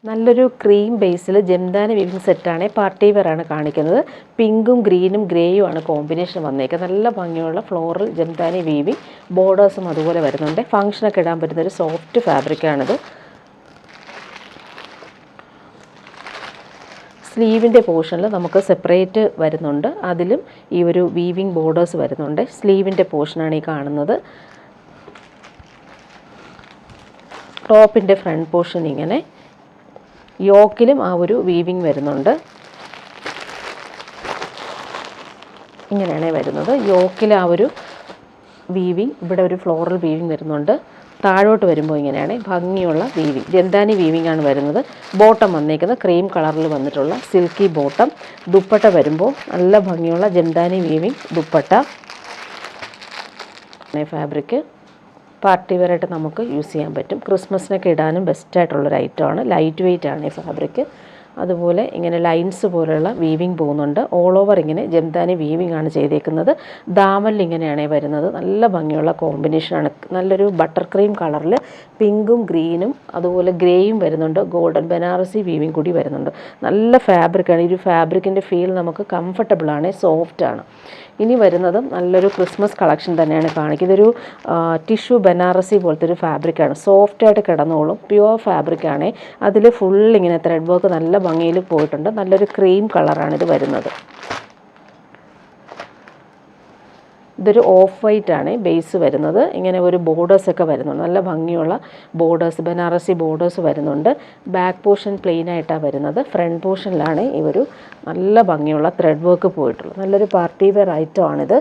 നല്ലൊരു ക്രീം ബേസിൽ ജംദാനി വീവിംഗ് സെറ്റാണ്. Party wear ആണ് കാണിക്കുന്നത്. പിങ്കും ഗ്രീനും ഗ്രേയും ആണ് കോമ്പിനേഷൻ വന്നേക്കുന്നത്. നല്ല ഭംഗിയുള്ള ഫ്ലോറൽ ജംദാനി വീവിംഗ്. ബോർഡേഴ്സും അതുപോലെ വരുന്നുണ്ട്. ഫംഗ്ഷനൊക്കെ ഇടാൻ പറ്റുന്നൊരു സോഫ്റ്റ് ഫാബ്രിക്കാണിത്. സ്ലീവിൻ്റെ പോർഷനിൽ നമുക്ക് സെപ്പറേറ്റ് വരുന്നുണ്ട്. അതിലും ഈ ഒരു വീവിംഗ് ബോർഡേഴ്സ് വരുന്നുണ്ട്. സ്ലീവിൻ്റെ പോർഷനാണ് ഈ കാണുന്നത്. ടോപ്പിൻ്റെ ഫ്രണ്ട് പോർഷൻ ഇങ്ങനെ, യോക്കിലും ആ ഒരു വീവിംഗ് വരുന്നുണ്ട്. ഇങ്ങനെയാണ് വരുന്നത്. യോക്കിൽ ആ ഒരു വീവിംഗ്, ഇവിടെ ഒരു ഫ്ലോറൽ വീവിംഗ് വരുന്നുണ്ട്. താഴോട്ട് വരുമ്പോൾ ഇങ്ങനെയാണ് ഭംഗിയുള്ള വീവിംഗ്. ജംദാനി വീവിംഗ് ആണ് വരുന്നത്. ബോട്ടം വന്നേക്കുന്നത് ക്രീം കളറിൽ വന്നിട്ടുള്ള സിൽക്കി ബോട്ടം. ദുപ്പട്ട വരുമ്പോൾ നല്ല ഭംഗിയുള്ള Jamdani weaving dupatta. Fabric party വെയറായിട്ട് നമുക്ക് യൂസ് ചെയ്യാൻ പറ്റും. ക്രിസ്മസിനൊക്കെ ഇടാനും ബെസ്റ്റായിട്ടുള്ളൊരു ഐറ്റമാണ്. ലൈറ്റ് വെയ്റ്റ് ആണ് ഈ ഫാബ്രിക്. അതുപോലെ ഇങ്ങനെ ലൈൻസ് പോലെയുള്ള വീവിംഗ് പോകുന്നുണ്ട്. ഓൾ ഓവർ ഇങ്ങനെ ജംദാനി വീവിംഗ് ആണ് ചെയ്തേക്കുന്നത്. ദാമനിൽ ഇങ്ങനെയാണ് വരുന്നത്. നല്ല ഭംഗിയുള്ള കോമ്പിനേഷനാണ്. നല്ലൊരു ബട്ടർ ക്രീം കളറിൽ പിങ്കും ഗ്രീനും അതുപോലെ ഗ്രേയും വരുന്നുണ്ട്. ഗോൾഡൻ ബനാറസി വീവിംഗ് കൂടി വരുന്നുണ്ട്. നല്ല ഫാബ്രിക്കാണ്. ഈ ഒരു ഫാബ്രിക്കിൻ്റെ ഫീൽ നമുക്ക് കംഫർട്ടബിളാണ്, സോഫ്റ്റാണ്. ഇനി വരുന്നതും നല്ലൊരു ക്രിസ്മസ് കളക്ഷൻ തന്നെയാണ് കാണിക്കുന്നത്. ഇതൊരു ടിഷ്യൂ ബനാറസി പോലത്തെ ഒരു ഫാബ്രിക്കാണ്. സോഫ്റ്റായിട്ട് കിടന്നോളും. പ്യുവർ ഫാബ്രിക്കാണ്. അതിൽ ഫുൾ ഇങ്ങനെ ത്രെഡ് വർക്ക് നല്ല ഭംഗിയിൽ പോയിട്ടുണ്ട്. നല്ലൊരു ക്രീം കളറാണ് ഇത് വരുന്നത്. ഇതൊരു ഓഫ് വൈറ്റ് ആണ് ബേസ് വരുന്നത്. ഇങ്ങനെ ഒരു ബോർഡേഴ്സൊക്കെ വരുന്നുണ്ട്. നല്ല ഭംഗിയുള്ള ബോർഡേഴ്സ്, ബനാറസി ബോർഡേഴ്സ് വരുന്നുണ്ട്. ബാക്ക് പോർഷൻ പ്ലെയിൻ ആയിട്ടാണ് വരുന്നത്. ഫ്രണ്ട് പോർഷനിലാണ് ഈ ഒരു നല്ല ഭംഗിയുള്ള ത്രെഡ് വർക്ക് പോയിട്ടുള്ളത്. നല്ലൊരു പാർട്ടി വെയർ ഐറ്റമാണിത്.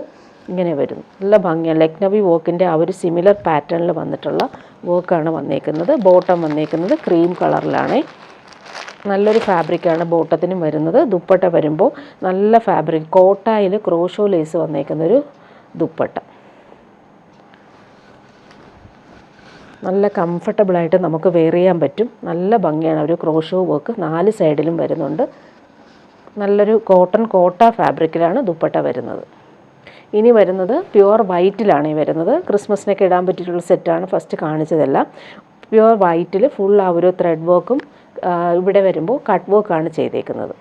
ഇങ്ങനെ വരുന്നു. നല്ല ഭംഗിയാണ്. ലക്നവി വർക്കിൻ്റെ ആ ഒരു സിമിലർ പാറ്റേണിൽ വന്നിട്ടുള്ള വർക്കാണ് വന്നേക്കുന്നത്. ബോട്ടം വന്നേക്കുന്നത് ക്രീം കളറിലാണ്. നല്ലൊരു ഫാബ്രിക്കാണ് ബോട്ടത്തിനും വരുന്നത്. ദുപ്പട്ട വരുമ്പോൾ നല്ല ഫാബ്രിക്, കോട്ടായിൽ ക്രോഷോ ലേസ് വന്നേക്കുന്നൊരു ദുപ്പട്ട. നല്ല കംഫർട്ടബിളായിട്ട് നമുക്ക് വെയർ ചെയ്യാൻ പറ്റും. നല്ല ഭംഗിയാണ്. ഒരു ക്രോഷോ വർക്ക് 4 സൈഡിലും വരുന്നുണ്ട്. നല്ലൊരു കോട്ട ഫാബ്രിക്കിലാണ് ദുപ്പട്ട വരുന്നത്. ഇനി വരുന്നത് പ്യുവർ വൈറ്റിലാണ് വരുന്നത്. ക്രിസ്മസിനൊക്കെ ഇടാൻ പറ്റിയിട്ടുള്ള സെറ്റാണ് ഫസ്റ്റ് കാണിച്ചതെല്ലാം. പ്യുവർ വൈറ്റിൽ ഫുൾ ആ ഒരു ത്രെഡ് വർക്കും ഇവിടെ വരുമ്പോൾ കട്ട് വർക്കാണ് ചെയ്തേക്കുന്നത്.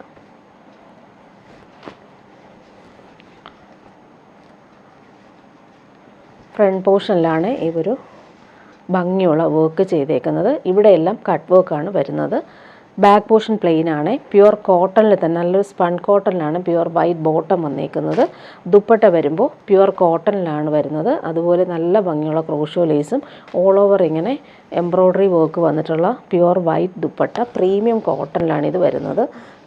ഫ്രണ്ട് പോർഷനിലാണ് ഈ ഒരു ഭംഗിയുള്ള വർക്ക് ചെയ്തേക്കുന്നത്. ഇവിടെയെല്ലാം കട്ട് വർക്കാണ് വരുന്നത്. ബാക്ക് പോർഷൻ പ്ലെയിൻ ആണ്. പ്യുവർ കോട്ടണിൽ തന്നെ നല്ലൊരു സ്പൺ കോട്ടണിലാണ് പ്യുവർ വൈറ്റ് ബോട്ടം വന്നേക്കുന്നത്. ദുപ്പട്ട വരുമ്പോൾ പ്യുവർ കോട്ടണിലാണ് വരുന്നത്. അതുപോലെ നല്ല ഭംഗിയുള്ള ക്രോഷോ ലേസും ഓൾ ഓവർ ഇങ്ങനെ എംബ്രോയ്ഡറി വർക്ക് വന്നിട്ടുള്ള പ്യുവർ വൈറ്റ് ദുപ്പട്ട. പ്രീമിയം കോട്ടണിലാണ് ഇത് വരുന്നത്.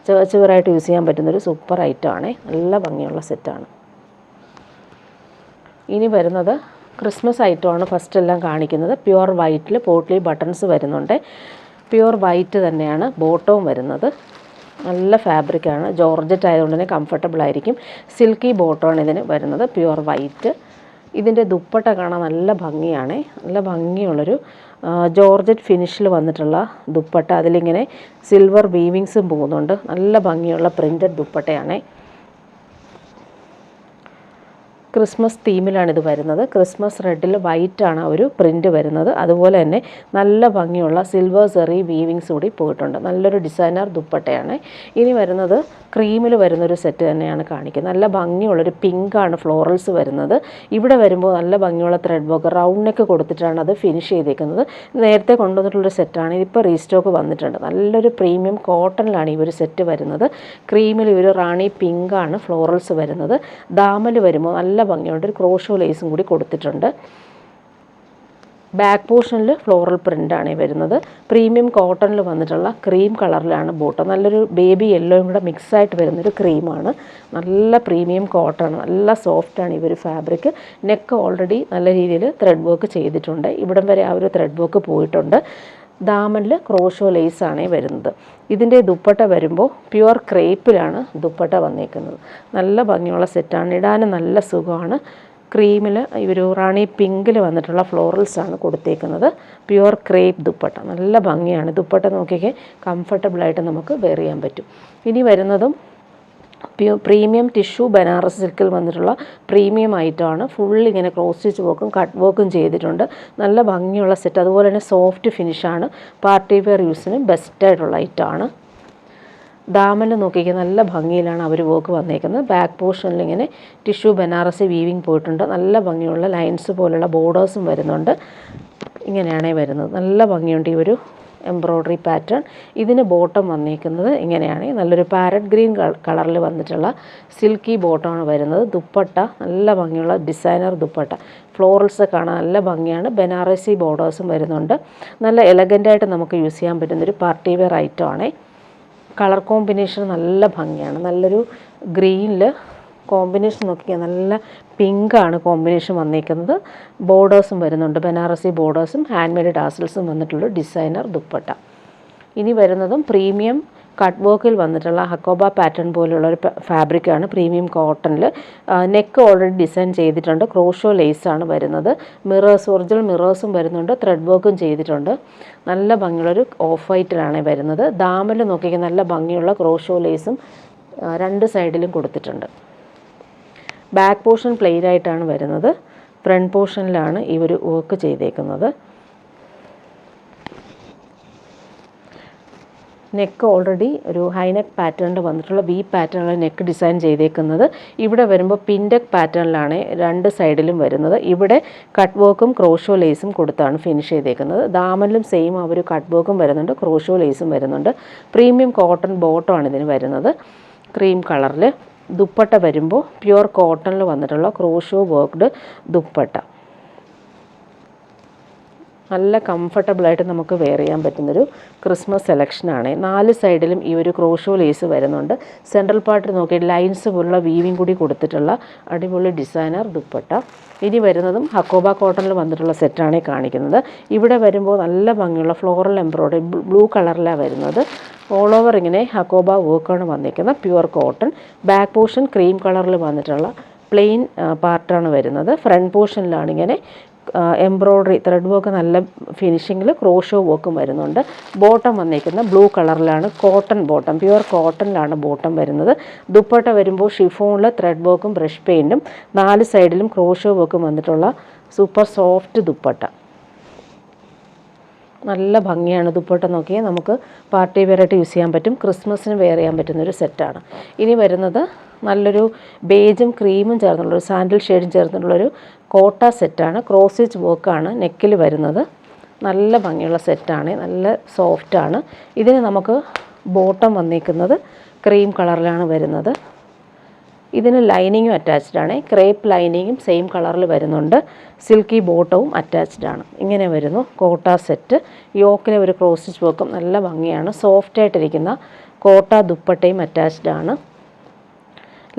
ചേർച്ച് വെയറായിട്ട് യൂസ് ചെയ്യാൻ പറ്റുന്നൊരു സൂപ്പർ ഐറ്റമാണ്. നല്ല ഭംഗിയുള്ള സെറ്റാണ്. ഇനി വരുന്നത് ക്രിസ്മസ് ഐറ്റമാണ് ഫസ്റ്റ് എല്ലാം കാണിക്കുന്നത്. പ്യുവർ വൈറ്റിൽ പോട്ട്ലി ബട്ടൺസ് വരുന്നുണ്ട്. പ്യുവർ വൈറ്റ് തന്നെയാണ് ബോട്ടവും വരുന്നത്. നല്ല ഫാബ്രിക്കാണ്. ജോർജറ്റ് ആയതുകൊണ്ട് തന്നെ കംഫർട്ടബിൾ ആയിരിക്കും. സിൽക്കി ബോട്ടമാണ് ഇതിന് വരുന്നത്. Pure white. ഇതിൻ്റെ ദുപ്പട്ട കാണാൻ നല്ല ഭംഗിയാണ്. നല്ല ഭംഗിയുള്ളൊരു ജോർജറ്റ് ഫിനിഷിൽ വന്നിട്ടുള്ള ദുപ്പട്ട. അതിലിങ്ങനെ സിൽവർ വീവിങ്സും പോകുന്നുണ്ട്. നല്ല ഭംഗിയുള്ള പ്രിൻറ്റഡ് ദുപ്പട്ടയാണ്. ക്രിസ്മസ് തീമിലാണ് ഇത് വരുന്നത്. ക്രിസ്മസ് റെഡിൽ വൈറ്റാണ് ഒരു പ്രിൻ്റ് വരുന്നത്. അതുപോലെ തന്നെ നല്ല ഭംഗിയുള്ള സിൽവർ സെറി വീവിങ്സ് കൂടി പോയിട്ടുണ്ട്. നല്ലൊരു ഡിസൈനർ ദുപ്പട്ടയാണ്. ഇനി വരുന്നത് ക്രീമിൽ വരുന്നൊരു സെറ്റ് തന്നെയാണ് കാണിക്കുന്നത്. നല്ല ഭംഗിയുള്ളൊരു പിങ്കാണ് ഫ്ലോറൽസ് വരുന്നത്. ഇവിടെ വരുമ്പോൾ നല്ല ഭംഗിയുള്ള ത്രെഡ് വർക്ക് റൗണ്ട് നെക്ക് കൊടുത്തിട്ടാണ് അത് ഫിനിഷ് ചെയ്തേക്കുന്നത്. നേരത്തെ കൊണ്ടുവന്നിട്ടുള്ളൊരു സെറ്റാണ്. ഇതിപ്പോൾ റീസ്റ്റോക്ക് വന്നിട്ടുണ്ട്. നല്ലൊരു പ്രീമിയം കോട്ടണിലാണ് ഈ ഒരു സെറ്റ് വരുന്നത്. ക്രീമിൽ ഒരു റാണി പിങ്കാണ് ഫ്ലോറൽസ് വരുന്നത്. ദാമൽ വരുമ്പോൾ നല്ല ഭംഗിയുണ്ട്. ഒരു ക്രോഷോ ലേസും കൂടി കൊടുത്തിട്ടുണ്ട്. ബാക്ക് പോർഷനിൽ ഫ്ലോറൽ പ്രിൻ്റാണ് വരുന്നത്. പ്രീമിയം കോട്ടണിൽ വന്നിട്ടുള്ള ക്രീം കളറിലാണ് ബോട്ടം. നല്ലൊരു ബേബി യെല്ലോയും കൂടെ മിക്സായിട്ട് വരുന്നൊരു ക്രീമാണ്. നല്ല പ്രീമിയം കോട്ടൺ, നല്ല സോഫ്റ്റാണ് ഈ ഒരു ഫാബ്രിക്. നെക്ക് ഓൾറെഡി നല്ല രീതിയിൽ ത്രെഡ് വർക്ക് ചെയ്തിട്ടുണ്ട്. ഇവിടം വരെ ആ ഒരു ത്രെഡ് വർക്ക് പോയിട്ടുണ്ട്. ദാമനിൽ ക്രോഷോ ലേസാണ് വരുന്നത്. ഇതിൻ്റെ ദുപ്പട്ട വരുമ്പോൾ പ്യുവർ ക്രേപ്പിലാണ് ദുപ്പട്ട വന്നേക്കുന്നത്. നല്ല ഭംഗിയുള്ള സെറ്റാണ്. ഇടാനും നല്ല സുഖമാണ്. ക്രീമിൽ ഒരു റാണി പിങ്കിൽ വന്നിട്ടുള്ള ഫ്ലോറൽസാണ് കൊടുത്തേക്കുന്നത്. Pure crepe dupatta. നല്ല ഭംഗിയാണ്. ദുപ്പട്ട നോക്കിയൊക്കെ കംഫർട്ടബിളായിട്ട് നമുക്ക് വെയർ ചെയ്യാൻ പറ്റും. ഇനി വരുന്നതും പ്രീമിയം ടിഷ്യൂ ബനാറസ് സിൽക്കിൽ വന്നിട്ടുള്ള പ്രീമിയം ഐറ്റമാണ്. ഫുൾ ഇങ്ങനെ ക്രോസ് സ്റ്റിച്ച് വർക്കും കട്ട് വർക്കും ചെയ്തിട്ടുണ്ട്. നല്ല ഭംഗിയുള്ള സെറ്റ്. അതുപോലെ തന്നെ സോഫ്റ്റ് ഫിനിഷാണ്. പാർട്ടി വെയർ യൂസിന് ബെസ്റ്റായിട്ടുള്ള ഐറ്റമാണ്. ദാമനിൽ നോക്കിക്കുക, നല്ല ഭംഗിയിലാണ് അവർ വർക്ക് വന്നേക്കുന്നത്. ബാക്ക് പോർഷനിൽ ഇങ്ങനെ ടിഷ്യൂ ബനാറസി വീവിങ് പോയിട്ടുണ്ട്. നല്ല ഭംഗിയുള്ള ലൈൻസ് പോലുള്ള ബോർഡേഴ്സും വരുന്നുണ്ട്. ഇങ്ങനെയാണ് വരുന്നത്. നല്ല ഭംഗിയുണ്ട് ഈ ഒരു എംബ്രോയ്ഡറി പാറ്റേൺ. ഇതിന് ബോട്ടം വന്നിരിക്കുന്നത് ഇങ്ങനെയാണ്. നല്ലൊരു പാരറ്റ് ഗ്രീൻ കളറിൽ വന്നിട്ടുള്ള സിൽക്കി ബോട്ടമാണ് വരുന്നത്. ദുപ്പട്ട നല്ല ഭംഗിയുള്ള ഡിസൈനർ ദുപ്പട്ട. ഫ്ലോറൽസ് കാണാൻ നല്ല ഭംഗിയാണ്. ബനാറസി ബോർഡേഴ്സും വരുന്നുണ്ട്. നല്ല എലഗൻ്റായിട്ട് നമുക്ക് യൂസ് ചെയ്യാൻ പറ്റുന്നൊരു പാർട്ടി വെയർ ഐറ്റമാണ്. കളർ കോമ്പിനേഷൻ നല്ല ഭംഗിയാണ്. നല്ലൊരു ഗ്രീനിൽ കോമ്പിനേഷൻ നോക്കിയാൽ നല്ല പിങ്കാണ് കോമ്പിനേഷൻ വന്നിരിക്കുന്നത്. ബോർഡേഴ്സും വരുന്നുണ്ട്. ബനാറസി ബോർഡേഴ്സും ഹാൻഡ് മെയ്ഡ് ടാസൽസും വന്നിട്ടുള്ള ഡിസൈനർ ദുപ്പട്ട. ഇനി വരുന്നതും പ്രീമിയം കട്ട് വർക്കിൽ വന്നിട്ടുള്ള ഹക്കോബ പാറ്റേൺ പോലെയുള്ളൊരു ഫാബ്രിക്കാണ്. പ്രീമിയം കോട്ടണിൽ നെക്ക് ഓൾറെഡി ഡിസൈൻ ചെയ്തിട്ടുണ്ട്. ക്രോഷോ ലേസാണ് വരുന്നത്. മിറേഴ്സ്, ഒറിജിനൽ മിറേഴ്സും വരുന്നുണ്ട്. ത്രെഡ് വർക്കും ചെയ്തിട്ടുണ്ട്. നല്ല ഭംഗിയുള്ളൊരു ഓഫ് വൈറ്റിലാണ് വരുന്നത്. ദാമനിൽ നോക്കിയാൽ നല്ല ഭംഗിയുള്ള ക്രോഷോ ലേസും രണ്ട് സൈഡിലും കൊടുത്തിട്ടുണ്ട്. ബാക്ക് പോർഷൻ പ്ലെയിൻ ആയിട്ടാണ് വരുന്നത്. ഫ്രണ്ട് പോർഷനിലാണ് ഈ ഒരു വർക്ക് ചെയ്തേക്കുന്നത്. നെക്ക് ഓൾറെഡി ഒരു ഹൈ നെക്ക് പാറ്റേണിൽ വന്നിട്ടുള്ള വി പാറ്റേണിൽ നെക്ക് ഡിസൈൻ ചെയ്തേക്കുന്നത്. ഇവിടെ വരുമ്പോൾ പിൻഡെക്ക് പാറ്റേണിലാണ് രണ്ട് സൈഡിലും വരുന്നത്. ഇവിടെ കട്ട് വർക്കും ക്രോഷോ ലേസും കൊടുത്താണ് ഫിനിഷ് ചെയ്തേക്കുന്നത്. ദാമനിലും സെയിം ആ ഒരു കട്ട് വർക്കും വരുന്നുണ്ട്, ക്രോഷോ ലേസും വരുന്നുണ്ട്. പ്രീമിയം കോട്ടൺ ബോട്ടമാണ് ഇതിന് വരുന്നത്. ക്രീം കളറിൽ ദുപ്പട്ട വരുമ്പോൾ പ്യുവർ കോട്ടണിൽ വന്നിട്ടുള്ള ക്രോഷോ വർക്ക്ഡ് ദുപ്പട്ട. നല്ല കംഫർട്ടബിളായിട്ട് നമുക്ക് വെയർ ചെയ്യാൻ പറ്റുന്നൊരു ക്രിസ്മസ് സെലക്ഷനാണ്. 4 സൈഡിലും ഈ ഒരു ക്രോഷോ ലേസ് വരുന്നുണ്ട്. സെൻട്രൽ പാർട്ടിൽ നോക്കി ലൈൻസ് പോലുള്ള വീവിങ് കൂടി കൊടുത്തിട്ടുള്ള അടിപൊളി ഡിസൈനർ ദുപ്പട്ട. ഇനി വരുന്നതും ഹക്കോബ കോട്ടണിൽ വന്നിട്ടുള്ള സെറ്റാണ് കാണിക്കുന്നത്. ഇവിടെ വരുമ്പോൾ നല്ല ഭംഗിയുള്ള ഫ്ലോറൽ എംബ്രോയ്ഡറി ബ്ലൂ കളറിലാണ് വരുന്നത്. ഓൾ ഓവർ ഇങ്ങനെ ഹക്കോബ വർക്കാണ് വന്നിരിക്കുന്നത്. Pure cotton. Back portion cream കളറിൽ വന്നിട്ടുള്ള പ്ലെയിൻ പാർട്ടാണ് വരുന്നത്. ഫ്രണ്ട് പോർഷനിലാണ് ഇങ്ങനെ എംബ്രോയ്ഡറി ത്രെഡ് വർക്ക് നല്ല ഫിനിഷിങ്ങിൽ ക്രോഷോ വർക്കും വരുന്നുണ്ട്. ബോട്ടം വന്നിരിക്കുന്ന ബ്ലൂ കളറിലാണ്. കോട്ടൺ ബോട്ടം, പ്യുവർ കോട്ടണിലാണ് ബോട്ടം വരുന്നത്. ദുപ്പട്ട വരുമ്പോൾ ഷിഫോണിൽ ത്രെഡ് വർക്കും ബ്രഷ് പെയിൻറ്റും 4 സൈഡിലും ക്രോഷോ വർക്കും വന്നിട്ടുള്ള സൂപ്പർ സോഫ്റ്റ് ദുപ്പട്ട. നല്ല ഭംഗിയാണ് ദുപ്പട്ട. നോക്കിയാൽ നമുക്ക് പാർട്ടി വെയറായിട്ട് യൂസ് ചെയ്യാൻ പറ്റും. ക്രിസ്മസിന് വെയർ ചെയ്യാൻ പറ്റുന്നൊരു സെറ്റാണ്. ഇനി വരുന്നത് നല്ലൊരു ബേജും ക്രീമും ചേർന്നുള്ളൊരു സാൻഡിൽ ഷെയ്ഡും ചേർന്നുള്ളൊരു കോട്ട സെറ്റാണ്. ക്രോസ് സ്റ്റിച്ച് വർക്കാണ് നെക്കിൽ വരുന്നത്. നല്ല ഭംഗിയുള്ള സെറ്റാണ്. നല്ല സോഫ്റ്റാണ്. ഇതിന് നമുക്ക് ബോട്ടം വന്നിരിക്കുന്നത് ക്രീം കളറിലാണ് വരുന്നത്. ഇതിന് ലൈനിങ്ങും അറ്റാച്ച്ഡാണ്. ക്രേപ്പ് ലൈനിങ്ങും സെയിം കളറിൽ വരുന്നുണ്ട്. സിൽക്കി ബോട്ടവും അറ്റാച്ച്ഡാണ്. ഇങ്ങനെ വരുന്നു കോട്ട സെറ്റ്. യോക്കിലെ ഒരു ക്രോസ് സ്റ്റിച്ച് വർക്കും നല്ല ഭംഗിയാണ്. സോഫ്റ്റായിട്ടിരിക്കുന്ന കോട്ട ദുപ്പട്ടയും അറ്റാച്ച്ഡാണ്.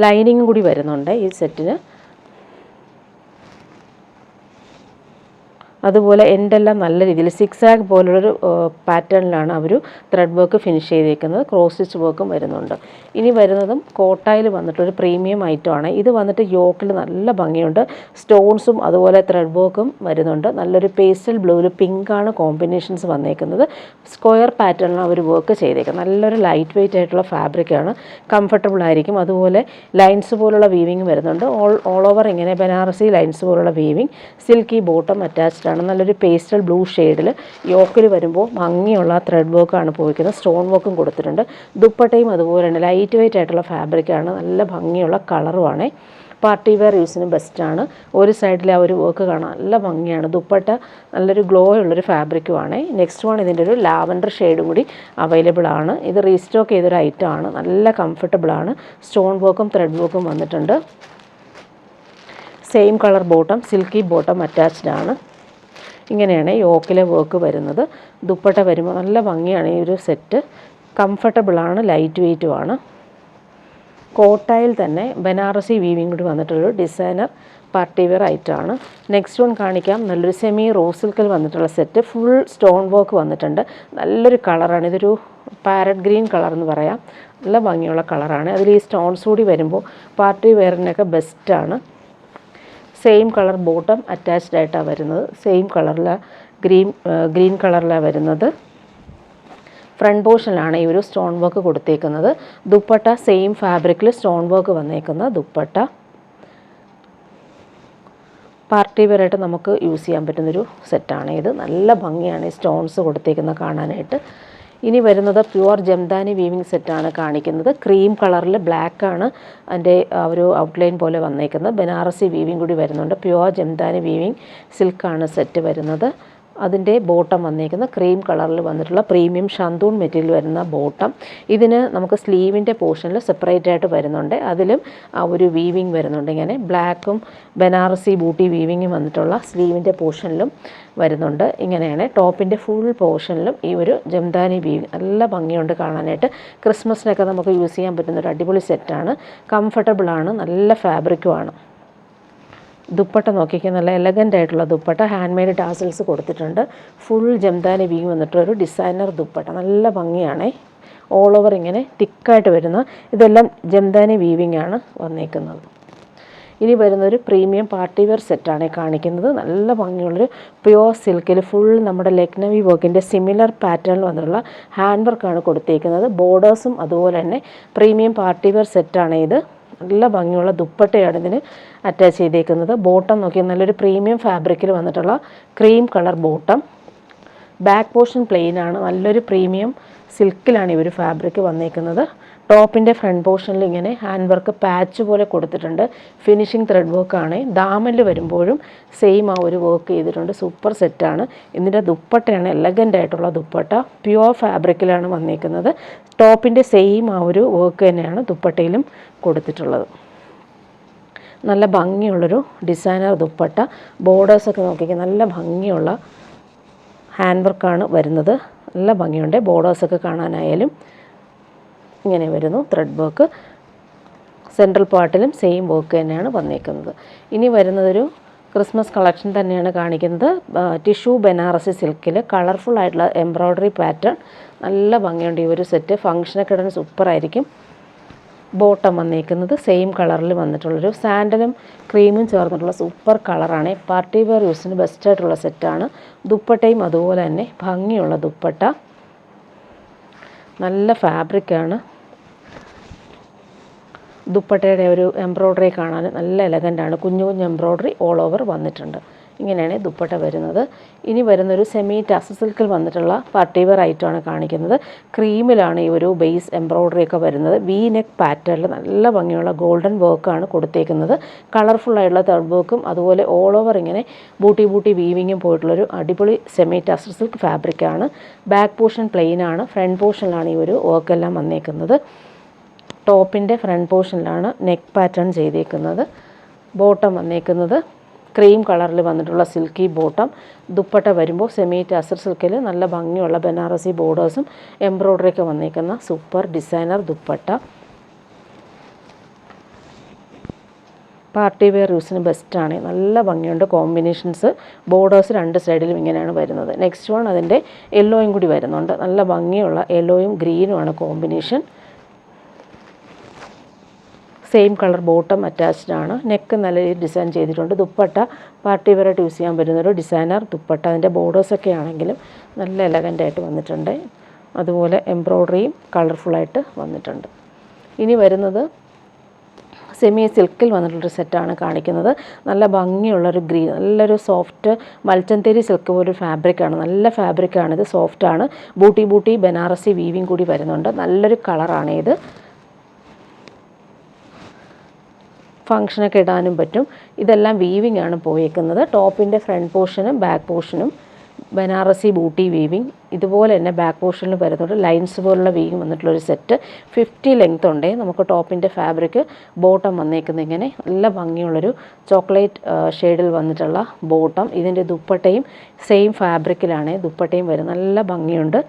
ലൈനിങ്ങും കൂടി വരുന്നുണ്ട് ഈ സെറ്റിന്. അതുപോലെ എൻഡെല്ലാം നല്ല രീതിയിൽ സിക്സാഗ് പോലുള്ളൊരു പാറ്റേണിലാണ് അവർ ത്രെഡ് വർക്ക് ഫിനിഷ് ചെയ്തേക്കുന്നത്. ക്രോസ് സ്റ്റിച്ച് വർക്കും വരുന്നുണ്ട്. ഇനി വരുന്നതും കോട്ടായിൽ വന്നിട്ടൊരു പ്രീമിയം ഐറ്റമാണ്. ഇത് വന്നിട്ട് യോക്കിൽ നല്ല ഭംഗിയുണ്ട്. സ്റ്റോൺസും അതുപോലെ ത്രെഡ് വർക്കും വരുന്നുണ്ട്. നല്ലൊരു പേസ്റ്റൽ ബ്ലൂവിൽ പിങ്കാണ് കോമ്പിനേഷൻസ് വന്നേക്കുന്നത്. സ്ക്വയർ പാറ്റേണിലാണ് അവർ വർക്ക് ചെയ്തേക്കുന്നത്. നല്ലൊരു ലൈറ്റ് വെയ്റ്റ് ആയിട്ടുള്ള ഫാബ്രിക്കാണ്. കംഫർട്ടബിൾ ആയിരിക്കും. അതുപോലെ ലൈൻസ് പോലുള്ള വീവിങ് വരുന്നുണ്ട്. ഓൾ ഓവർ ഇങ്ങനെ ബനാറസി ലൈൻസ് പോലുള്ള വീവിങ്. സിൽക്കി ബോട്ടം അറ്റാച്ച്ഡ് ആണ്. നല്ലൊരു പേസ്റ്റൽ ബ്ലൂ ഷെയ്ഡിൽ യോക്കിൽ വരുമ്പോൾ ഭംഗിയുള്ള ത്രെഡ് വർക്കാണ് പോയിരിക്കുന്നത്. സ്റ്റോൺ വർക്കും കൊടുത്തിട്ടുണ്ട്. ദുപ്പട്ടയും അതുപോലെ തന്നെ ലൈറ്റ് വെയ്റ്റ് ആയിട്ടുള്ള ഫാബ്രിക്കാണ്. നല്ല ഭംഗിയുള്ള കളറുമാണ്. പാർട്ടി വെയർ യൂസിന് ബെസ്റ്റാണ്. ഒരു സൈഡിൽ ആ ഒരു വർക്ക് കാണാൻ നല്ല ഭംഗിയാണ്. ദുപ്പട്ട നല്ലൊരു ഗ്ലോ ഉള്ളൊരു ഫാബ്രിക്കുമാണ്. നെക്സ്റ്റ് വൺ ഇതിൻ്റെ ഒരു ലാവൻഡർ ഷെയ്ഡും കൂടി അവൈലബിൾ ആണ്. ഇത് റീസ്റ്റോക്ക് ചെയ്തൊരു ഐറ്റമാണ്. നല്ല കംഫർട്ടബിളാണ്. സ്റ്റോൺ വർക്കും ത്രെഡ് വർക്കും വന്നിട്ടുണ്ട്. Same colour bottom, silky bottom attached ആണ്. ഇങ്ങനെയാണ് യോക്കിലെ വർക്ക് വരുന്നത്. ദുപ്പട്ട വരുമ്പോൾ നല്ല ഭംഗിയാണ് ഈ ഒരു സെറ്റ്. കംഫർട്ടബിളാണ്, ലൈറ്റ് വെയ്റ്റുമാണ്. കോട്ടായിൽ തന്നെ ബനാറസി വീവിങ് കൂടി വന്നിട്ടുള്ളൊരു ഡിസൈനർ പാർട്ടി വെയർ ഐറ്റമാണ്. നെക്സ്റ്റ് വൺ കാണിക്കാം. നല്ലൊരു സെമി റോസ് സിൽക്കിൽ വന്നിട്ടുള്ള സെറ്റ്. ഫുൾ സ്റ്റോൺ വർക്ക് വന്നിട്ടുണ്ട്. നല്ലൊരു കളറാണ്. ഇതൊരു പാരറ്റ് ഗ്രീൻ കളർ എന്ന് പറയാം. നല്ല ഭംഗിയുള്ള കളറാണ്. അതിൽ ഈ സ്റ്റോൺസ് കൂടി വരുമ്പോൾ പാർട്ടി വെയറിനൊക്കെ ബെസ്റ്റാണ്. സെയിം കളർ ബോട്ടം അറ്റാച്ച്ഡ് ആയിട്ടാണ് വരുന്നത്. സെയിം കളറിലാണ് ഗ്രീൻ കളറിലാണ് വരുന്നത്. ഫ്രണ്ട് പോർഷനിലാണ് ഈ ഒരു സ്റ്റോൺ വർക്ക് കൊടുത്തേക്കുന്നത്. ദുപ്പട്ട സെയിം ഫാബ്രിക്കിൽ സ്റ്റോൺ വർക്ക് വന്നേക്കുന്ന ദുപ്പട്ട. പാർട്ടി വെയറായിട്ട് നമുക്ക് യൂസ് ചെയ്യാൻ പറ്റുന്നൊരു സെറ്റാണ് ഇത്. നല്ല ഭംഗിയാണ് ഈ സ്റ്റോൺസ് കൊടുത്തേക്കുന്നത് കാണാനായിട്ട്. ഇനി വരുന്നത് പ്യുവർ ജംദാനി വീവിങ് സെറ്റാണ് കാണിക്കുന്നത്. ക്രീം കളറിൽ ബ്ലാക്കാണ് അതിൻ്റെ ഒരു ഔട്ട്ലൈൻ പോലെ വന്നേക്കുന്നത്. ബനാറസി വീവിങ് കൂടി വരുന്നുണ്ട്. പ്യുവർ ജംദാനി വീവിങ് സിൽക്കാണ് സെറ്റ് വരുന്നത്. അതിൻ്റെ ബോട്ടം വന്നേക്കുന്ന ക്രീം കളറിൽ വന്നിട്ടുള്ള പ്രീമിയം ഷന്തൂൺ മെറ്റീരിയൽ വരുന്ന ബോട്ടം. ഇതിന് നമുക്ക് സ്ലീവിൻ്റെ പോർഷനിൽ സെപ്പറേറ്റ് ആയിട്ട് വരുന്നുണ്ട്. അതിലും ആ ഒരു വീവിങ് വരുന്നുണ്ട്. ഇങ്ങനെ ബ്ലാക്കും ബനാറസി ബൂട്ടി വീവിങ്ങും വന്നിട്ടുള്ള സ്ലീവിൻ്റെ പോർഷനിലും വരുന്നുണ്ട്. ഇങ്ങനെയാണ് ടോപ്പിൻ്റെ ഫുൾ പോർഷനിലും ഈ ഒരു ജംദാനി വീവിങ്. നല്ല ഭംഗിയുണ്ട് കാണാനായിട്ട്. ക്രിസ്മസിനൊക്കെ നമുക്ക് യൂസ് ചെയ്യാൻ പറ്റുന്ന ഒരു അടിപൊളി സെറ്റാണ്. കംഫർട്ടബിളാണ്, നല്ല ഫാബ്രിക്കുമാണ്. ദുപ്പട്ട നോക്കിക്കാൻ നല്ല എലഗൻ്റ് ആയിട്ടുള്ള ദുപ്പട്ട. ഹാൻഡ് മെയ്ഡ് ടാസൽസ് കൊടുത്തിട്ടുണ്ട്. ഫുൾ ജംദാനി വീവിങ് വന്നിട്ടൊരു ഡിസൈനർ ദുപ്പട്ട. നല്ല ഭംഗിയാണേ. ഓൾ ഓവർ ഇങ്ങനെ തിക്കായിട്ട് വരുന്ന ഇതെല്ലാം ജംദാനി വീവിങ് ആണ് വന്നേക്കുന്നത്. ഇനി വരുന്നൊരു പ്രീമിയം പാർട്ടി വെയർ സെറ്റാണ് കാണിക്കുന്നത്. നല്ല ഭംഗിയുള്ളൊരു പ്യുവർ സിൽക്കിൽ ഫുൾ നമ്മുടെ ലക്നവി വർക്കിൻ്റെ സിമിലർ പാറ്റേണിൽ വന്നിട്ടുള്ള ഹാൻഡ് വർക്കാണ് കൊടുത്തേക്കുന്നത്. ബോർഡേഴ്സും അതുപോലെ തന്നെ പ്രീമിയം പാർട്ടി വെയർ സെറ്റാണ് ഇത്. നല്ല ഭംഗിയുള്ള ദുപ്പട്ടയാണ് ഇതിന് അറ്റാച്ച് ചെയ്തേക്കുന്നത്. ബോട്ടം നോക്കി നല്ലൊരു പ്രീമിയം ഫാബ്രിക്കിൽ വന്നിട്ടുള്ള cream colour bottom. Back portion plain ആണ്. നല്ലൊരു പ്രീമിയം സിൽക്കിലാണ് ഈ ഒരു ഫാബ്രിക് വന്നേക്കുന്നത്. ടോപ്പിൻ്റെ ഫ്രണ്ട് പോർഷനിൽ ഇങ്ങനെ ഹാൻഡ് വർക്ക് പാച്ച് പോലെ കൊടുത്തിട്ടുണ്ട്. ഫിനിഷിംഗ് ത്രെഡ് വർക്കാണ്. ദാമനിൽ വരുമ്പോഴും സെയിം ആ ഒരു വർക്ക് ചെയ്തിട്ടുണ്ട്. സൂപ്പർ സെറ്റാണ്. ഇതിൻ്റെ ദുപ്പട്ടയാണ് എലഗൻ്റ് ആയിട്ടുള്ള ദുപ്പട്ട. പ്യുവർ ഫാബ്രിക്കിലാണ് വന്നേക്കുന്നത്. ടോപ്പിൻ്റെ സെയിം ആ ഒരു വർക്ക് തന്നെയാണ് ദുപ്പട്ടയിലും കൊടുത്തിട്ടുള്ളത്. നല്ല ഭംഗിയുള്ളൊരു ഡിസൈനർ ദുപ്പട്ട. ബോർഡേഴ്സൊക്കെ നോക്കിക്കാൻ നല്ല ഭംഗിയുള്ള ഹാൻഡ് വർക്കാണ് വരുന്നത്. നല്ല ഭംഗിയുണ്ട്. ബോർഡേഴ്സൊക്കെ കാണാനായാലും ഇങ്ങനെ വരുന്നു. ത്രെഡ് വർക്ക് സെൻട്രൽ പാർട്ടിലും സെയിം വർക്ക് തന്നെയാണ് വന്നേക്കുന്നത്. ഇനി വരുന്നതൊരു ക്രിസ്മസ് കളക്ഷൻ തന്നെയാണ് കാണിക്കുന്നത്. ടിഷ്യൂ ബനാറസി സിൽക്കിൽ കളർഫുൾ ആയിട്ടുള്ള എംബ്രോയ്ഡറി പാറ്റേൺ. നല്ല ഭംഗിയുണ്ട് ഈ ഒരു സെറ്റ്. ഫംഗ്ഷനൊക്കെ ഇടാൻ സൂപ്പറായിരിക്കും. ബോട്ടം വന്നേക്കുന്നത് സെയിം കളറിൽ വന്നിട്ടുള്ളൊരു സാൻഡലും ക്രീമും ചേർന്നിട്ടുള്ള സൂപ്പർ കളറാണ്. പാർട്ടി വെയർ യൂസിന് ബെസ്റ്റായിട്ടുള്ള സെറ്റാണ്. ദുപ്പട്ടയും അതുപോലെ തന്നെ ഭംഗിയുള്ള ദുപ്പട്ട. നല്ല ഫാബ്രിക്കാണ്. ദുപ്പട്ടയുടെ ഒരു എംബ്രോയ്ഡറി കാണാൻ നല്ല എലഗൻ്റാണ്. കുഞ്ഞു കുഞ്ഞു എംബ്രോയ്ഡറി ഓൾ ഓവർ വന്നിട്ടുണ്ട്. ഇങ്ങനെയാണ് ദുപ്പട്ട വരുന്നത്. ഇനി വരുന്നൊരു സെമി ടസർ സിൽക്കിൽ വന്നിട്ടുള്ള പാർട്ടി വെയർ ഐറ്റമാണ് കാണിക്കുന്നത്. ക്രീമിലാണ് ഈ ഒരു ബേസ് എംബ്രോയ്ഡറി ഒക്കെ വരുന്നത്. വി നെക്ക് പാറ്റേണിൽ നല്ല ഭംഗിയുള്ള ഗോൾഡൻ വർക്കാണ് കൊടുത്തേക്കുന്നത്. കളർഫുള്ളായിട്ടുള്ള ത്രെഡ് വർക്കും അതുപോലെ ഓൾ ഓവർ ഇങ്ങനെ ബൂട്ടി വീവിങ്ങും പോയിട്ടുള്ളൊരു അടിപൊളി സെമി ടസർ സിൽക്ക് ഫാബ്രിക്കാണ്. ബാക്ക് പോർഷൻ പ്ലെയിൻ ആണ്. ഫ്രണ്ട് പോർഷനിലാണ് ഈ ഒരു വർക്കെല്ലാം വന്നേക്കുന്നത്. ടോപ്പിൻ്റെ ഫ്രണ്ട് പോർഷനിലാണ് നെക്ക് പാറ്റേൺ ചെയ്തേക്കുന്നത്. ബോട്ടം വന്നേക്കുന്നത് ക്രീം കളറിൽ വന്നിട്ടുള്ള സിൽക്കി ബോട്ടം. ദുപ്പട്ട വരുമ്പോൾ സെമി ടസർ സിൽക്കിൽ നല്ല ഭംഗിയുള്ള ബനാറസി ബോർഡേഴ്സും എംബ്രോയ്ഡറിയൊക്കെ വന്നേക്കുന്ന super designer dupatta. Party wear യൂസിന് ബെസ്റ്റാണ്. നല്ല ഭംഗിയുണ്ട് കോമ്പിനേഷൻസ്. ബോർഡേഴ്സ് രണ്ട് സൈഡിലും ഇങ്ങനെയാണ് വരുന്നത്. നെക്സ്റ്റ് വൺ അതിൻ്റെ യെല്ലോയും കൂടി വരുന്നുണ്ട്. നല്ല ഭംഗിയുള്ള യെല്ലോയും ഗ്രീനുമാണ് combination. Same colour bottom attached ആണ്. നെക്ക് നല്ല രീതിയിൽ ഡിസൈൻ ചെയ്തിട്ടുണ്ട്. ദുപ്പട്ട പാർട്ടി വെയറായിട്ട് യൂസ് ചെയ്യാൻ പറ്റുന്നൊരു ഡിസൈനർ ദുപ്പട്ട. അതിൻ്റെ ബോർഡേഴ്സൊക്കെ ആണെങ്കിലും നല്ല എലഗൻ്റായിട്ട് വന്നിട്ടുണ്ട്. അതുപോലെ എംബ്രോയ്ഡറിയും കളർഫുള്ളായിട്ട് വന്നിട്ടുണ്ട്. ഇനി വരുന്നത് സെമി സിൽക്കിൽ വന്നിട്ടുള്ളൊരു സെറ്റാണ് കാണിക്കുന്നത്. നല്ല ഭംഗിയുള്ളൊരു ഗ്രീൻ, നല്ലൊരു സോഫ്റ്റ് മൽച്ചന്തേരി സിൽക്ക് പോലൊരു ഫാബ്രിക്കാണ്. നല്ല ഫാബ്രിക്കാണിത്. സോഫ്റ്റാണ്. ബൂട്ടി ബനാറസി വീവിങ് കൂടി വരുന്നുണ്ട്. നല്ലൊരു കളറാണ് ഇത്. ഫംഗ്ഷനൊക്കെ ഇടാനും പറ്റും. ഇതെല്ലാം വീവിങ് ആണ് പോയേക്കുന്നത്. ടോപ്പിൻ്റെ ഫ്രണ്ട് പോർഷനും ബാക്ക് പോർഷനും ബനാറസി ബൂട്ടി വീവിങ്. ഇതുപോലെ തന്നെ ബാക്ക് പോർഷനിൽ വരുന്നുണ്ട് ലൈൻസ് പോലുള്ള വീവിങ് വന്നിട്ടുള്ളൊരു സെറ്റ്. 50 ലെങ്ത് ഉണ്ട്. നമുക്ക് ടോപ്പിൻ്റെ ഫാബ്രിക് ബോട്ടം വന്നേക്കുന്നത് ഇങ്ങനെ നല്ല ഭംഗിയുള്ളൊരു ചോക്ലേറ്റ് ഷെയ്ഡിൽ വന്നിട്ടുള്ള ബോട്ടം. ഇതിൻ്റെ ദുപ്പട്ടയും സെയിം ഫാബ്രിക്കിലാണ് ദുപ്പട്ടയും വരുന്നത്. നല്ല ഭംഗിയുണ്ട്.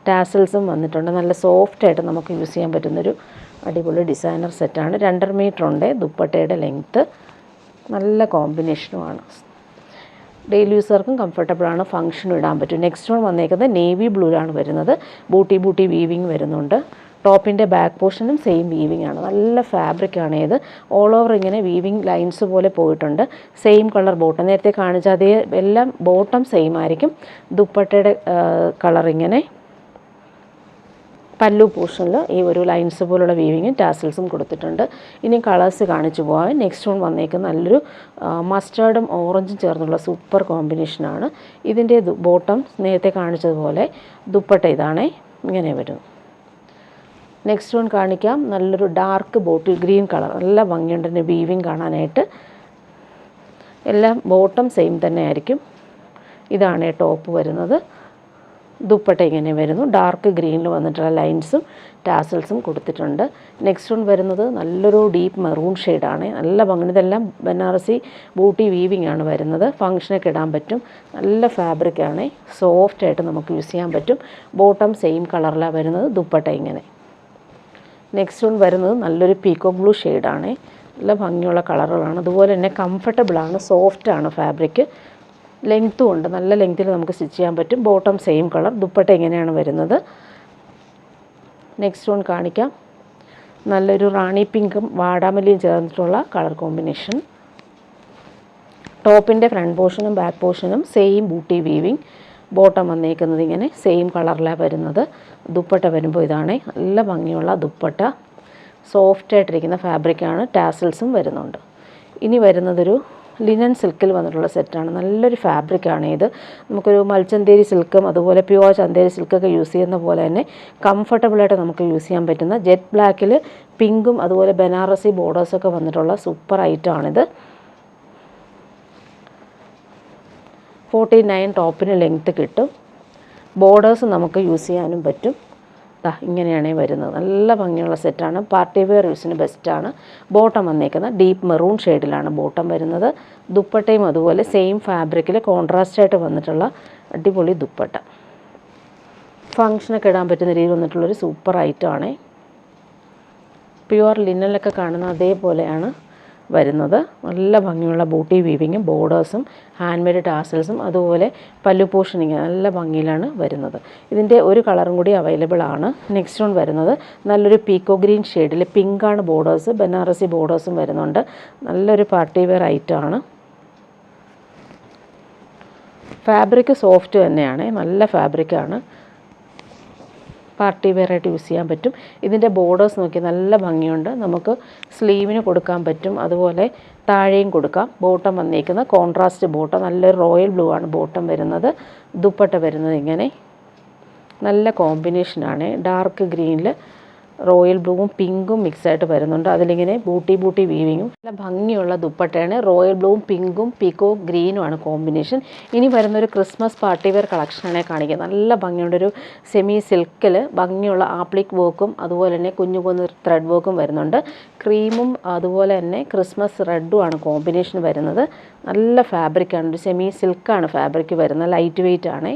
ടാസൽസും വന്നിട്ടുണ്ട്. നല്ല സോഫ്റ്റായിട്ട് നമുക്ക് യൂസ് ചെയ്യാൻ പറ്റുന്നൊരു അടിപൊളി ഡിസൈനർ സെറ്റാണ്. 2.5 മീറ്റർ ഉണ്ട് ദുപ്പട്ടയുടെ ലെങ്ത്ത്. നല്ല കോമ്പിനേഷനുമാണ്. ഡെയിലി യൂസർക്കും കംഫർട്ടബിളാണ്. ഫംഗ്ഷനും ഇടാൻ പറ്റും. നെക്സ്റ്റ് വൺ വന്നേക്കുന്നത് നേവി ബ്ലൂവിലാണ് വരുന്നത്. ബൂട്ടി വീവിങ് വരുന്നുണ്ട്. ടോപ്പിൻ്റെ ബാക്ക് പോർഷനും സെയിം വീവിംഗ് ആണ്. നല്ല ഫാബ്രിക്കാണ് ഇത്. ഓൾ ഓവർ ഇങ്ങനെ വീവിംഗ് ലൈൻസ് പോലെ പോയിട്ടുണ്ട്. സെയിം കളർ ബോട്ടം, നേരത്തെ കാണിച്ച അതേ എല്ലാം ബോട്ടം സെയിം ആയിരിക്കും. ദുപ്പട്ടയുടെ കളർ ഇങ്ങനെ, പല്ലു പോർഷനിൽ ഈ ഒരു ലൈൻസ് പോലുള്ള വീവിങ്ങും ടാസൽസും കൊടുത്തിട്ടുണ്ട്. ഇനി കളേഴ്സ് കാണിച്ചു പോകാം. നെക്സ്റ്റ് വൺ വന്നേക്കുന്ന നല്ലൊരു മസ്റ്റാർഡും ഓറഞ്ചും ചേർന്നുള്ള സൂപ്പർ കോമ്പിനേഷനാണ്. ഇതിൻ്റെ ബോട്ടം നേരത്തെ കാണിച്ചതുപോലെ, ദുപ്പട്ട ഇതാണേ, ഇങ്ങനെ വരും. നെക്സ്റ്റ് വൺ കാണിക്കാം. നല്ലൊരു ഡാർക്ക് ബോട്ടിൽ ഗ്രീൻ കളർ, നല്ല ഭംഗിയുണ്ട് ഇതിൻ്റെ വീവിങ് കാണാനായിട്ട്. എല്ലാം ബോട്ടം സെയിം തന്നെ ആയിരിക്കും. ഇതാണ് ടോപ്പ് വരുന്നത്. ദുപ്പട്ട ഇങ്ങനെ വരുന്നു. ഡാർക്ക് ഗ്രീനിൽ വന്നിട്ടുള്ള ലൈൻസും ടാസൽസും കൊടുത്തിട്ടുണ്ട്. നെക്സ്റ്റ് വൺ വരുന്നത് നല്ലൊരു ഡീപ്പ് മെറൂൺ ഷെയ്ഡാണ്. നല്ല ഭംഗി. ഇതെല്ലാം ബനാറസി ബൂട്ടി വീവിങ് ആണ് വരുന്നത്. ഫങ്ഷനൊക്കെ ഇടാൻ പറ്റും. നല്ല ഫാബ്രിക്കാണ്. സോഫ്റ്റായിട്ട് നമുക്ക് യൂസ് ചെയ്യാൻ പറ്റും. ബോട്ടം സെയിം കളറിലാണ് വരുന്നത്. ദുപ്പട്ട ഇങ്ങനെ. നെക്സ്റ്റ് വൺ വരുന്നത് നല്ലൊരു പീക്കോ ബ്ലൂ ഷെയ്ഡാണ്. നല്ല ഭംഗിയുള്ള കളറുകളാണ്. അതുപോലെ തന്നെ കംഫർട്ടബിളാണ്, സോഫ്റ്റാണ് ഫാബ്രിക്. ലെങ്ത്തും ഉണ്ട്. നല്ല ലെങ്ത്തിൽ നമുക്ക് സ്റ്റിച്ച് ചെയ്യാൻ പറ്റും. Bottom same colour. ദുപ്പട്ട ഇങ്ങനെയാണ് വരുന്നത്. നെക്സ്റ്റ് വൺ കാണിക്കാം. നല്ലൊരു റാണി പിങ്കും വാടാമല്ലിയും ചേർന്നിട്ടുള്ള കളർ കോമ്പിനേഷൻ. ടോപ്പിൻ്റെ ഫ്രണ്ട് പോർഷനും ബാക്ക് പോർഷനും സെയിം ബൂട്ടി വീവിങ്. ബോട്ടം വന്നേക്കുന്നത് ഇങ്ങനെ സെയിം കളറിലാണ് വരുന്നത്. ദുപ്പട്ട വരുമ്പോൾ ഇതാണ്. നല്ല ഭംഗിയുള്ള ദുപ്പട്ട. സോഫ്റ്റായിട്ടിരിക്കുന്ന ഫാബ്രിക്കാണ്. ടാസൽസും വരുന്നുണ്ട്. ഇനി വരുന്നതൊരു ലിനൻ സിൽക്കിൽ വന്നിട്ടുള്ള സെറ്റാണ്. നല്ലൊരു ഫാബ്രിക്കാണ് ഇത്. നമുക്കൊരു മൽച്ചന്തേരി സിൽക്കും അതുപോലെ പ്യുവർ ചന്തേരി സിൽക്കൊക്കെ യൂസ് ചെയ്യുന്ന പോലെ തന്നെ കംഫർട്ടബിളായിട്ട് നമുക്ക് യൂസ് ചെയ്യാൻ പറ്റുന്ന, ജെറ്റ് ബ്ലാക്കിൽ പിങ്കും അതുപോലെ ബനാറസി ബോർഡേഴ്സൊക്കെ വന്നിട്ടുള്ള സൂപ്പർ ഐറ്റമാണിത്. 49 ടോപ്പിന് ലെങ്ത്ത് കിട്ടും. ബോർഡേഴ്സ് നമുക്ക് യൂസ് ചെയ്യാനും പറ്റും. ഇങ്ങനെയാണ് വരുന്നത്. നല്ല ഭംഗിയുള്ള സെറ്റാണ്. പാർട്ടി വെയർ യൂസിന് ബെസ്റ്റാണ്. ബോട്ടം വന്നേക്കുന്ന ഡീപ്പ് മെറൂൺ ഷെയ്ഡിലാണ് ബോട്ടം വരുന്നത്. ദുപ്പട്ടയും അതുപോലെ സെയിം ഫാബ്രിക്കിൽ കോൺട്രാസ്റ്റായിട്ട് വന്നിട്ടുള്ള അടിപൊളി ദുപ്പട്ട. ഫങ്ഷനൊക്കെ ഇടാൻ പറ്റുന്ന രീതിയിൽ വന്നിട്ടുള്ളൊരു സൂപ്പർ ഐറ്റമാണ്. പ്യുവർ ലിനനിലൊക്കെ കാണുന്ന അതേപോലെയാണ് വരുന്നത്. നല്ല ഭംഗിയുള്ള ബൂട്ടി വീവിങ്ങും ബോർഡേഴ്സും ഹാൻഡ് മെയ്ഡ് ടാസൽസും അതുപോലെ പല്ലു പോർഷനിങ് നല്ല ഭംഗിയിലാണ് വരുന്നത്. ഇതിൻ്റെ ഒരു കളറും കൂടി അവൈലബിൾ ആണ്. നെക്സ്റ്റ് വൺ വരുന്നത് നല്ലൊരു പീക്കോ ഗ്രീൻ ഷെയ്ഡിൽ പിങ്കാണ് ബോർഡേഴ്സ്. ബനാറസി ബോർഡേഴ്സും വരുന്നുണ്ട്. നല്ലൊരു പാർട്ടി വെയർ ഐറ്റമാണ്. ഫാബ്രിക് സോഫ്റ്റ് തന്നെയാണ്. നല്ല ഫാബ്രിക്കാണ്. പാർട്ടി വെയറായിട്ട് യൂസ് ചെയ്യാൻ പറ്റും. ഇതിൻ്റെ ബോർഡേഴ്സ് നോക്കി നല്ല ഭംഗിയുണ്ട്. നമുക്ക് സ്ലീവിന് കൊടുക്കാൻ പറ്റും, അതുപോലെ താഴെയും കൊടുക്കാം. ബോട്ടം വന്നേക്കുന്ന കോൺട്രാസ്റ്റ് ബോട്ടം, നല്ലൊരു റോയൽ ബ്ലൂ ആണ് ബോട്ടം വരുന്നത്. ദുപ്പട്ട വരുന്നത് ഇങ്ങനെ നല്ല കോമ്പിനേഷനാണ്. ഡാർക്ക് ഗ്രീനിൽ റോയൽ ബ്ലൂവും പിങ്കും മിക്സായിട്ട് വരുന്നുണ്ട്. അതിലിങ്ങനെ ബൂട്ടി വീവിങ്ങും നല്ല ഭംഗിയുള്ള ദുപ്പട്ടയാണ്. റോയൽ ബ്ലൂവും പിങ്കും പീക്കോ ഗ്രീനുമാണ് കോമ്പിനേഷൻ. ഇനി വരുന്നൊരു ക്രിസ്മസ് പാർട്ടി വെയർ കളക്ഷനാണ് കാണിക്കുന്നത്. നല്ല ഭംഗിയുള്ളൊരു സെമി സിൽക്കിൽ ഭംഗിയുള്ള ആപ്ലിക് വർക്കും അതുപോലെ തന്നെ കുഞ്ഞു ത്രെഡ് വർക്കും വരുന്നുണ്ട്. ക്രീമും അതുപോലെ തന്നെ ക്രിസ്മസ് റെഡുമാണ് കോമ്പിനേഷൻ വരുന്നത്. നല്ല ഫാബ്രിക്കാണ്. ഒരു സെമി സിൽക്കാണ് ഫാബ്രിക് വരുന്നത്. ലൈറ്റ് വെയ്റ്റ് ആണ്.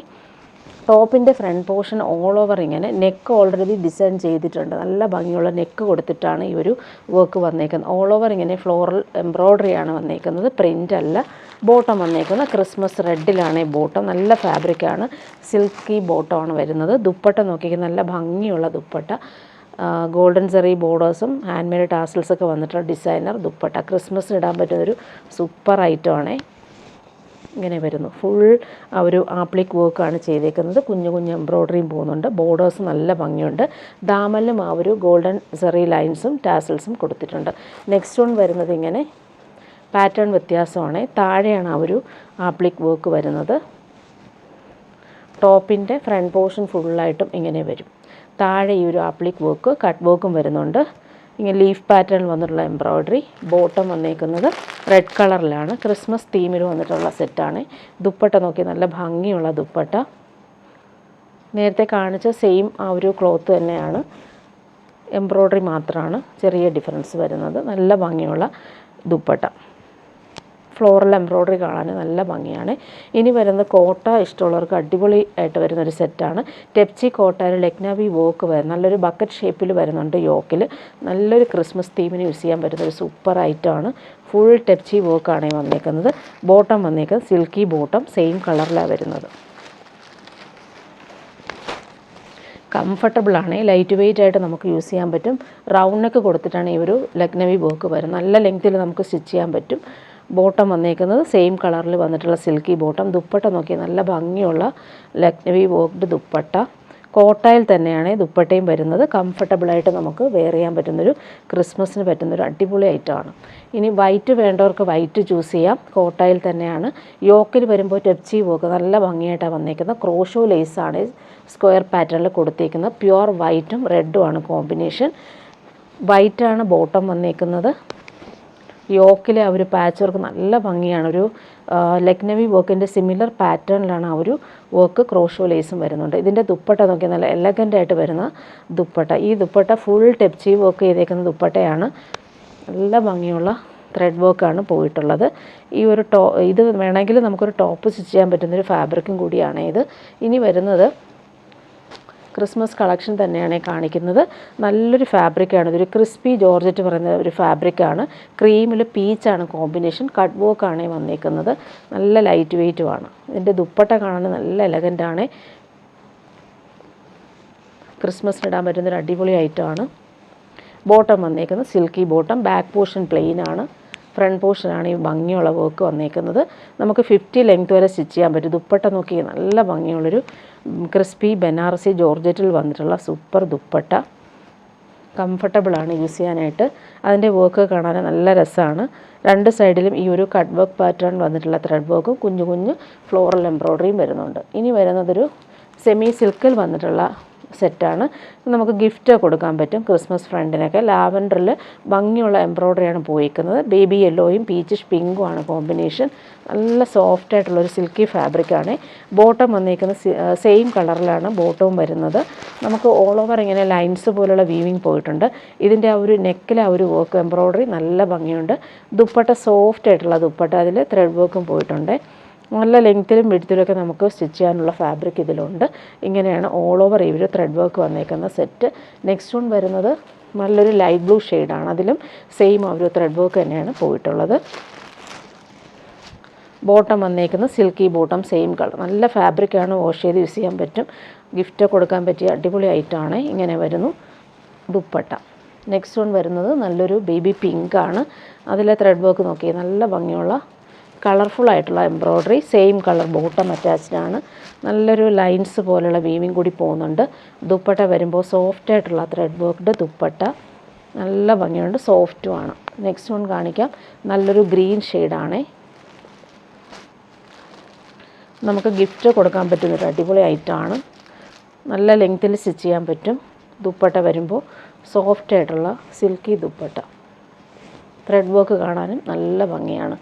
ടോപ്പിൻ്റെ ഫ്രണ്ട് പോർഷൻ ഓൾ ഓവർ ഇങ്ങനെ നെക്ക് ഓൾറെഡി ഡിസൈൻ ചെയ്തിട്ടുണ്ട്. നല്ല ഭംഗിയുള്ള നെക്ക് കൊടുത്തിട്ടാണ് ഈ ഒരു വർക്ക് വന്നേക്കുന്നത്. ഓൾ ഓവർ ഇങ്ങനെ ഫ്ലോറൽ എംബ്രോയ്ഡറിയാണ് വന്നേക്കുന്നത്, പ്രിൻ്റ് അല്ല. ബോട്ടം വന്നേക്കുന്നത് ക്രിസ്മസ് റെഡിലാണ്. ബോട്ടം നല്ല ഫാബ്രിക്കാണ്. സിൽക്കി ബോട്ടമാണ് വരുന്നത്. ദുപ്പട്ട നോക്കിയാൽ നല്ല ഭംഗിയുള്ള ദുപ്പട്ട. ഗോൾഡൻ സെറി ബോർഡേഴ്സും ഹാൻഡ് മെയ്ഡ് ടാസൽസൊക്കെ വന്നിട്ടുള്ള ഡിസൈനർ ദുപ്പട്ട. ക്രിസ്മസിന് ഇടാൻ പറ്റുന്നൊരു സൂപ്പർ ഐറ്റമാണ്. ഇങ്ങനെ വരുന്നു. ഫുൾ ആ ഒരു ആപ്ലിക് വർക്കാണ് ചെയ്തേക്കുന്നത്. കുഞ്ഞു എംബ്രോയ്ഡറിയും പോകുന്നുണ്ട്. ബോർഡേഴ്സ് നല്ല ഭംഗിയുണ്ട്. ദാമനിലും ആ ഒരു ഗോൾഡൻ സെറി ലൈൻസും ടാസൽസും കൊടുത്തിട്ടുണ്ട്. നെക്സ്റ്റ് വൺ വരുന്നത് ഇങ്ങനെ പാറ്റേൺ വ്യത്യാസമാണ്. താഴെയാണ് ആ ഒരു ആപ്ലിക് വർക്ക് വരുന്നത്. ടോപ്പിൻ്റെ ഫ്രണ്ട് പോർഷൻ ഫുള്ളായിട്ടും ഇങ്ങനെ വരും. താഴെ ഈ ഒരു ആപ്ലിക് വർക്ക് കട്ട് വർക്കും വരുന്നുണ്ട്. ഇങ്ങനെ ലീഫ് പാറ്റേൺ വന്നിട്ടുള്ള എംബ്രോയ്ഡറി. ബോട്ടം വന്നേക്കുന്നത് റെഡ് കളറിലാണ്. ക്രിസ്മസ് തീമിൽ വന്നിട്ടുള്ള സെറ്റാണ്. ദുപ്പട്ട നോക്കി നല്ല ഭംഗിയുള്ള ദുപ്പട്ട. നേരത്തെ കാണിച്ച സെയിം ആ ഒരു ക്ലോത്ത് തന്നെയാണ്. എംബ്രോയ്ഡറി മാത്രമാണ് ചെറിയ ഡിഫറൻസ് വരുന്നത്. നല്ല ഭംഗിയുള്ള ദുപ്പട്ട. ഫ്ലോറൽ എംബ്രോയ്ഡറി കാണാൻ നല്ല ഭംഗിയാണ്. ഇനി വരുന്ന കോട്ട ഇഷ്ടമുള്ളവർക്ക് അടിപൊളി ആയിട്ട് വരുന്നൊരു സെറ്റാണ്. ടെപ്ചി കോട്ടയിൽ ലെഗ്നവി വർക്ക് വരുന്നത്. നല്ലൊരു ബക്കറ്റ് ഷേപ്പിൽ വരുന്നുണ്ട് യോക്കിൽ. നല്ലൊരു ക്രിസ്മസ് തീമിന് യൂസ് ചെയ്യാൻ പറ്റുന്നൊരു സൂപ്പർ ഐറ്റമാണ്. ഫുൾ ടെപ്ചി വർക്കാണ് വന്നേക്കുന്നത്. ബോട്ടം വന്നേക്കുന്നത് സിൽക്കി ബോട്ടം, സെയിം കളറിലാണ് വരുന്നത്. കംഫർട്ടബിളാണ്, ലൈറ്റ് വെയിറ്റ് ആയിട്ട് നമുക്ക് യൂസ് ചെയ്യാൻ പറ്റും. റൗണ്ട് നെക്ക് കൊടുത്തിട്ടാണ് ഈ ഒരു ലക്നവി വർക്ക് വരുന്നത്. നല്ല ലെങ്ത്തിൽ നമുക്ക് സ്റ്റിച്ച് ചെയ്യാൻ പറ്റും. ബോട്ടം വന്നേക്കുന്നത് സെയിം കളറിൽ വന്നിട്ടുള്ള സിൽക്കി ബോട്ടം. ദുപ്പട്ട നോക്കിയാൽ നല്ല ഭംഗിയുള്ള ലക്നവി വർക്ക്ഡ് ദുപ്പട്ട. കോട്ടയിൽ തന്നെയാണ് ദുപ്പട്ടയും വരുന്നത്. കംഫർട്ടബിളായിട്ട് നമുക്ക് വെയർ ചെയ്യാൻ പറ്റുന്നൊരു ക്രിസ്മസിന് പറ്റുന്നൊരു അടിപൊളി ഐറ്റമാണ്. ഇനി വൈറ്റ് വേണ്ടവർക്ക് വൈറ്റ് ചൂസ് ചെയ്യാം. കോട്ടയിൽ തന്നെയാണ്. യോക്കിൽ വരുമ്പോൾ ടെപ്ചി വർക്ക് നല്ല ഭംഗിയായിട്ടാണ് വന്നേക്കുന്നത്. ക്രോഷോ ലേസാണ് സ്ക്വയർ പാറ്റേണിൽ കൊടുത്തേക്കുന്നത്. പ്യുവർ വൈറ്റും റെഡുമാണ് കോമ്പിനേഷൻ. വൈറ്റാണ് ബോട്ടം വന്നേക്കുന്നത്. യോക്കിലെ ആ ഒരു പാച്ച് വർക്ക് നല്ല ഭംഗിയാണ്. ഒരു ലക്നവി വർക്കിൻ്റെ സിമിലർ പാറ്റേണിലാണ് ആ ഒരു വർക്ക്. ക്രോഷോ ലേസും വരുന്നുണ്ട്. ഇതിൻ്റെ ദുപ്പട്ട നോക്കിയാൽ നല്ല എലഗൻ്റായിട്ട് വരുന്ന ദുപ്പട്ട. ഈ ദുപ്പട്ട ഫുൾ ടെപ്ചി വർക്ക് ചെയ്തേക്കുന്ന ദുപ്പട്ടയാണ്. നല്ല ഭംഗിയുള്ള ത്രെഡ് വർക്കാണ് പോയിട്ടുള്ളത്. ഈ ഒരു ഇത് വേണമെങ്കിൽ നമുക്കൊരു ടോപ്പ് സ്റ്റിച്ച് ചെയ്യാൻ പറ്റുന്നൊരു ഫാബ്രിക്കും കൂടിയാണ് ഇത്. ഇനി വരുന്നത് ക്രിസ്മസ് കളക്ഷൻ തന്നെയാണ് കാണിക്കുന്നത്. നല്ലൊരു ഫാബ്രിക്കാണ്. ഇതൊരു ക്രിസ്പി ജോർജറ്റ് പറയുന്ന ഒരു ഫാബ്രിക്കാണ്. ക്രീമിൽ പീച്ചാണ് കോമ്പിനേഷൻ. കട്ട് വർക്കാണ് വന്നേക്കുന്നത്. നല്ല ലൈറ്റ് വെയ്റ്റുമാണ്. ഇതിൻ്റെ ദുപ്പട്ട കാണാൻ നല്ല എലഗൻ്റാണ്. ക്രിസ്മസിന് ഇടാൻ പറ്റുന്നൊരു അടിപൊളി ഐറ്റമാണ്. ബോട്ടം വന്നേക്കുന്നത് silky bottom. Back portion plain ആണ്. ഫ്രണ്ട് പോർഷനാണ് ഈ ഭംഗിയുള്ള വർക്ക് വന്നേക്കുന്നത്. നമുക്ക് 50 ലെങ്ത് വരെ സ്റ്റിച്ച് ചെയ്യാൻ പറ്റും. ദുപ്പട്ട നോക്കി നല്ല ഭംഗിയുള്ളൊരു ക്രിസ്പി ബനാറസി ജോർജറ്റിൽ വന്നിട്ടുള്ള സൂപ്പർ ദുപ്പട്ട. കംഫർട്ടബിളാണ് യൂസ് ചെയ്യാനായിട്ട്. അതിൻ്റെ വർക്ക് കാണാൻ നല്ല രസമാണ്. രണ്ട് സൈഡിലും ഈ ഒരു കട്ട് വർക്ക് പാറ്റേൺ വന്നിട്ടുള്ള ത്രെഡ് വർക്കും കുഞ്ഞു കുഞ്ഞു ഫ്ലോറൽ എംബ്രോയ്ഡറിയും വരുന്നുണ്ട്. ഇനി വരുന്നതൊരു സെമി സിൽക്കിൽ വന്നിട്ടുള്ള സെറ്റാണ്. നമുക്ക് ഗിഫ്റ്റ് കൊടുക്കാൻ പറ്റും ക്രിസ്മസ് ഫ്രണ്ടിനൊക്കെ. ലാവൻഡറിൽ ഭംഗിയുള്ള എംബ്രോയ്ഡറിയാണ് പോയിരിക്കുന്നത്. ബേബി യെല്ലോയും പീച്ചിഷ് പിങ്കും ആണ് കോമ്പിനേഷൻ. നല്ല സോഫ്റ്റ് ആയിട്ടുള്ളൊരു സിൽക്കി ഫാബ്രിക്കാണ്. ബോട്ടം വന്നിരിക്കുന്നത് സെയിം കളറിലാണ് ബോട്ടവും വരുന്നത്. നമുക്ക് ഓൾ ഓവർ ഇങ്ങനെ ലൈൻസ് പോലുള്ള വീവിങ് പോയിട്ടുണ്ട്. ഇതിൻ്റെ ആ ഒരു നെക്കിലെ ആ ഒരു വർക്ക് എംബ്രോയ്ഡറി നല്ല ഭംഗിയുണ്ട്. ദുപ്പട്ട സോഫ്റ്റ് ആയിട്ടുള്ള ദുപ്പട്ട, അതിൽ ത്രെഡ് വർക്കും പോയിട്ടുണ്ട്. നല്ല ലെങ്ത്തിലും വിഡ്ത്തിലൊക്കെ നമുക്ക് സ്റ്റിച്ച് ചെയ്യാനുള്ള ഫാബ്രിക് ഇതിലുണ്ട്. ഇങ്ങനെയാണ് ഓൾ ഓവർ ഈ ഒരു ത്രെഡ് വർക്ക് വന്നേക്കുന്ന സെറ്റ്. നെക്സ്റ്റ് വൺ വരുന്നത് നല്ലൊരു ലൈറ്റ് ബ്ലൂ ഷെയ്ഡാണ്. അതിലും സെയിം ആ ഒരു ത്രെഡ് വർക്ക് തന്നെയാണ് പോയിട്ടുള്ളത്. ബോട്ടം വന്നേക്കുന്നത് സിൽക്കി ബോട്ടം, സെയിം കളർ. നല്ല ഫാബ്രിക്കാണ്, വാഷ് ചെയ്ത് യൂസ് ചെയ്യാൻ പറ്റും. ഗിഫ്റ്റ് കൊടുക്കാൻ പറ്റിയ അടിപൊളി ഐറ്റമാണ്. ഇങ്ങനെ വരുന്നു ദുപ്പട്ട. നെക്സ്റ്റ് വൺ വരുന്നത് നല്ലൊരു ബേബി പിങ്ക് ആണ്. അതിലെ ത്രെഡ് വർക്ക് നോക്കി നല്ല ഭംഗിയുള്ള കളർഫുൾ ആയിട്ടുള്ള embroidery. Same colour bottom attached ആണ്. നല്ലൊരു ലൈൻസ് പോലുള്ള വീവിങ് കൂടി പോകുന്നുണ്ട്. ദുപ്പട്ട വരുമ്പോൾ സോഫ്റ്റ് ആയിട്ടുള്ള ത്രെഡ് വർക്ക്ഡ് ദുപ്പട്ട. നല്ല ഭംഗിയുണ്ട്, സോഫ്റ്റുമാണ്. നെക്സ്റ്റ് വൺ കാണിക്കാം. നല്ലൊരു ഗ്രീൻ ഷെയ്ഡാണ്. നമുക്ക് ഗിഫ്റ്റ് കൊടുക്കാൻ പറ്റുന്നൊരു അടിപൊളി ഐറ്റമാണ്. നല്ല ലെങ്ത്തിൽ സ്റ്റിച്ച് ചെയ്യാൻ പറ്റും. ദുപ്പട്ട വരുമ്പോൾ സോഫ്റ്റ് ആയിട്ടുള്ള സിൽക്കി ദുപ്പട്ട. ത്രെഡ് വർക്ക് കാണാനും നല്ല ഭംഗിയാണ്.